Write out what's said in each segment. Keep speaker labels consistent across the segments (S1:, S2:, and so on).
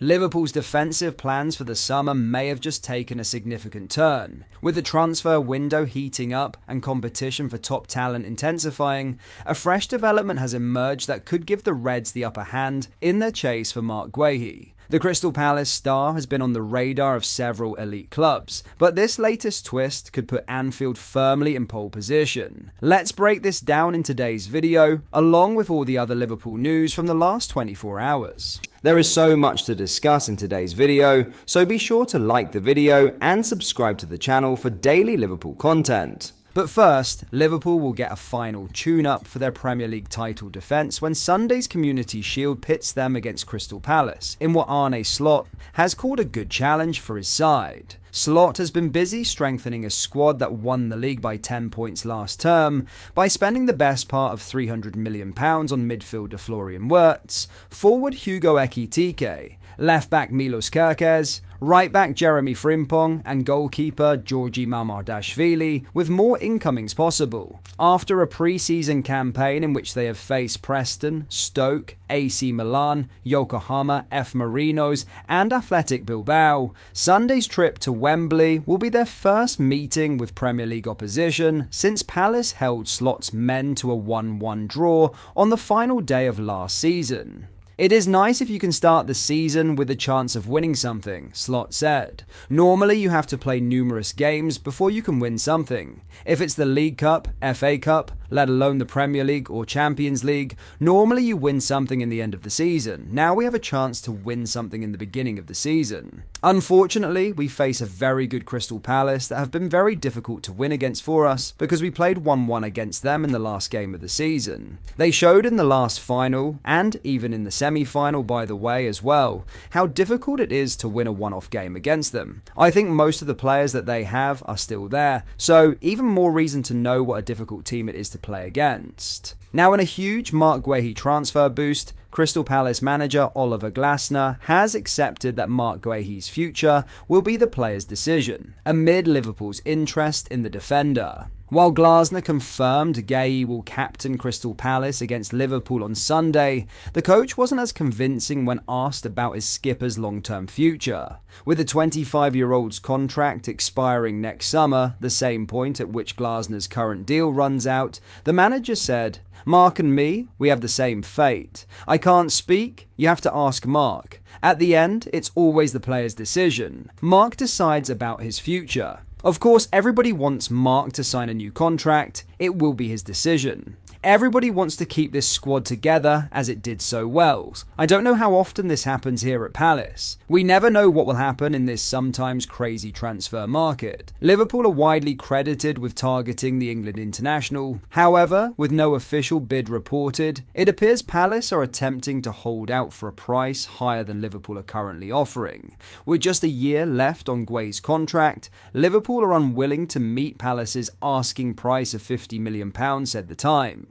S1: Liverpool's defensive plans for the summer may have just taken a significant turn. With the transfer window heating up and competition for top talent intensifying, a fresh development has emerged that could give the Reds the upper hand in their chase for Marc Guehi. The Crystal Palace star has been on the radar of several elite clubs, but this latest twist could put Anfield firmly in pole position. Let's break this down in today's video, along with all the other Liverpool news from the last 24 hours. There is so much to discuss in today's video, so be sure to like the video and subscribe to the channel for daily Liverpool content. But first, Liverpool will get a final tune-up for their Premier League title defence when Sunday's Community Shield pits them against Crystal Palace in what Arne Slot has called a good challenge for his side. Slot has been busy strengthening a squad that won the league by 10 points last term by spending the best part of £300 million on midfielder Florian Wirtz, forward Hugo Ekitike, left-back Milos Kerkez, right-back Jeremy Frimpong and goalkeeper Georgi Mamardashvili, with more incomings possible. After a pre-season campaign in which they have faced Preston, Stoke, AC Milan, Yokohama, F Marinos and Athletic Bilbao, Sunday's trip to Wembley will be their first meeting with Premier League opposition since Palace held Slot's men to a 1-1 draw on the final day of last season. "It is nice if you can start the season with a chance of winning something," Slot said. "Normally you have to play numerous games before you can win something. If it's the League Cup, FA Cup, let alone the Premier League or Champions League, normally you win something in the end of the season. Now we have a chance to win something in the beginning of the season. Unfortunately, we face a very good Crystal Palace that have been very difficult to win against for us because we played 1-1 against them in the last game of the season. They showed in the last final, and even in the semi-final by the way as well, how difficult it is to win a one-off game against them. I think most of the players that they have are still there, so even more reason to know what a difficult team it is to play against." Now, in a huge Marc Guehi transfer boost, Crystal Palace manager Oliver Glasner has accepted that Marc Guehi's future will be the player's decision, amid Liverpool's interest in the defender. While Glasner confirmed Guehi will captain Crystal Palace against Liverpool on Sunday, the coach wasn't as convincing when asked about his skipper's long-term future. With the 25-year-old's contract expiring next summer, the same point at which Glasner's current deal runs out, the manager said, "Marc and me, we have the same fate. I can't speak, you have to ask Marc. At the end, it's always the player's decision. Marc decides about his future. Of course, everybody wants Marc to sign a new contract. It will be his decision. Everybody wants to keep this squad together as it did so well. I don't know how often this happens here at Palace. We never know what will happen in this sometimes crazy transfer market. Liverpool are widely credited with targeting the England international. However, with no official bid reported, it appears Palace are attempting to hold out for a price higher than Liverpool are currently offering. With just a year left on Guehi's contract, Liverpool are unwilling to meet Palace's asking price of £50 million, said the Times.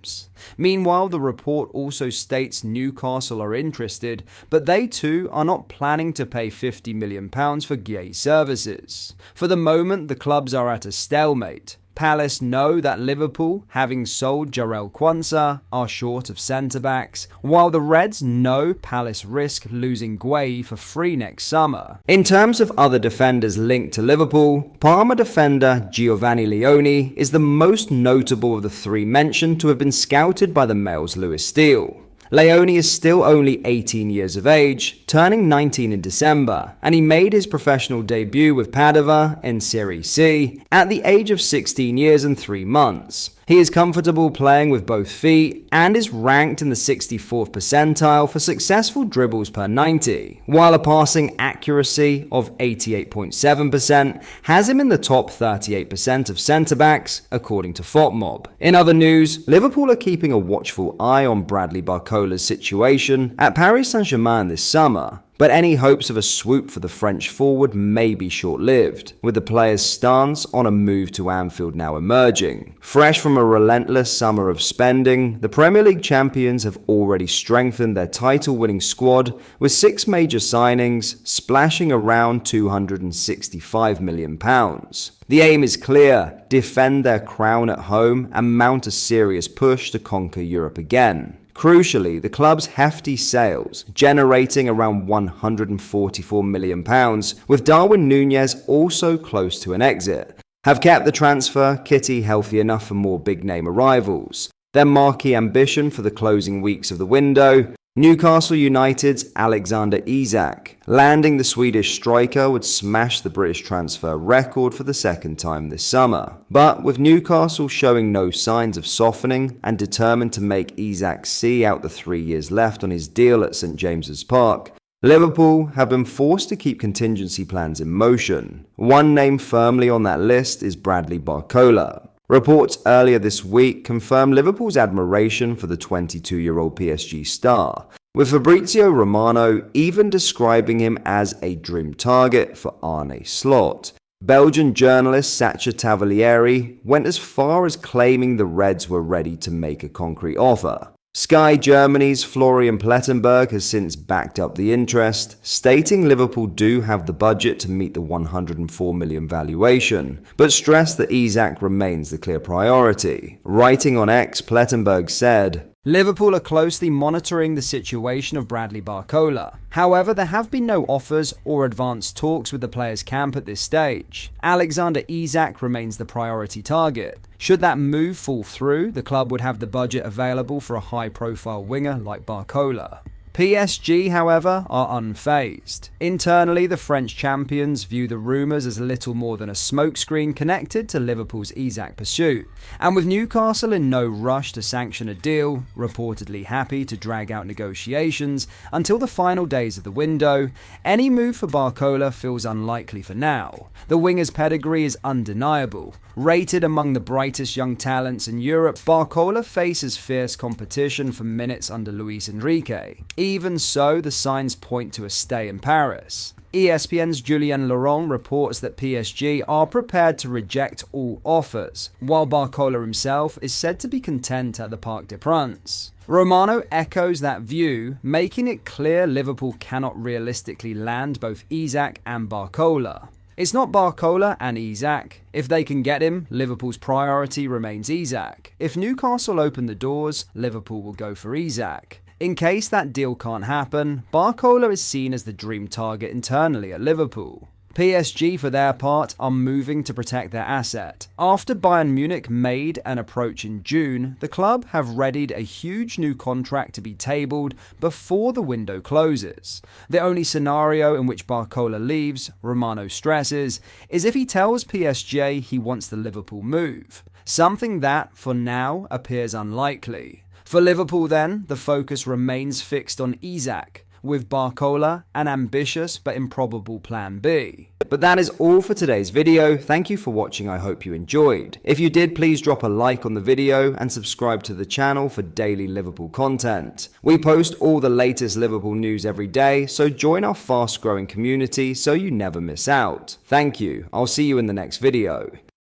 S1: Meanwhile, the report also states Newcastle are interested, but they too are not planning to pay £50 million for Guehi's services. For the moment, the clubs are at a stalemate. Palace know that Liverpool, having sold Jarell Quansah, are short of centre-backs, while the Reds know Palace risk losing Guehi for free next summer. In terms of other defenders linked to Liverpool, Parma defender Giovanni Leone is the most notable of the three mentioned to have been scouted by the Mail's Lewis Steele. Leone is still only 18 years of age, turning 19 in December, and he made his professional debut with Padova in Serie C at the age of 16 years and 3 months. He is comfortable playing with both feet and is ranked in the 64th percentile for successful dribbles per 90, while a passing accuracy of 88.7% has him in the top 38% of centre-backs, according to FotMob. In other news, Liverpool are keeping a watchful eye on Bradley Barcola's situation at Paris Saint-Germain this summer. But any hopes of a swoop for the French forward may be short-lived, with the player's stance on a move to Anfield now emerging. Fresh from a relentless summer of spending, the Premier League champions have already strengthened their title-winning squad with 6 major signings, splashing around £265 million. The aim is clear: defend their crown at home and mount a serious push to conquer Europe again. Crucially, the club's hefty sales, generating around £144 million, with Darwin Núñez also close to an exit, have kept the transfer kitty healthy enough for more big-name arrivals. Their marquee ambition for the closing weeks of the window: Newcastle United's Alexander Isak. Landing the Swedish striker would smash the British transfer record for the second time this summer. But with Newcastle showing no signs of softening and determined to make Isak see out the 3 years left on his deal at St James's Park, Liverpool have been forced to keep contingency plans in motion. One name firmly on that list is Bradley Barcola. Reports earlier this week confirmed Liverpool's admiration for the 22-year-old PSG star, with Fabrizio Romano even describing him as a dream target for Arne Slot. Belgian journalist Sacha Tavolieri went as far as claiming the Reds were ready to make a concrete offer. Sky Germany's Florian Plettenberg has since backed up the interest, stating Liverpool do have the budget to meet the £104 million valuation, but stressed that Isak remains the clear priority. Writing on X, Plettenberg said, "Liverpool are closely monitoring the situation of Bradley Barcola. However, there have been no offers or advanced talks with the player's camp at this stage. Alexander Isak remains the priority target. Should that move fall through, the club would have the budget available for a high-profile winger like Barcola." PSG, however, are unfazed. Internally, the French champions view the rumours as little more than a smokescreen connected to Liverpool's Isak pursuit. And with Newcastle in no rush to sanction a deal, reportedly happy to drag out negotiations until the final days of the window, any move for Barcola feels unlikely for now. The winger's pedigree is undeniable. Rated among the brightest young talents in Europe, Barcola faces fierce competition for minutes under Luis Enrique. Even so, the signs point to a stay in Paris. ESPN's Julien Laurent reports that PSG are prepared to reject all offers, while Barcola himself is said to be content at the Parc des Princes. Romano echoes that view, making it clear Liverpool cannot realistically land both Isak and Barcola. It's not Barcola and Isak. If they can get him, Liverpool's priority remains Isak. If Newcastle open the doors, Liverpool will go for Isak. In case that deal can't happen, Barcola is seen as the dream target internally at Liverpool. PSG, for their part, are moving to protect their asset. After Bayern Munich made an approach in June, the club have readied a huge new contract to be tabled before the window closes. The only scenario in which Barcola leaves, Romano stresses, is if he tells PSG he wants the Liverpool move, something that, for now, appears unlikely. For Liverpool then, the focus remains fixed on Isak, with Barcola an ambitious but improbable plan B. But that is all for today's video. Thank you for watching, I hope you enjoyed. If you did, please drop a like on the video and subscribe to the channel for daily Liverpool content. We post all the latest Liverpool news every day, so join our fast growing community so you never miss out. Thank you, I'll see you in the next video.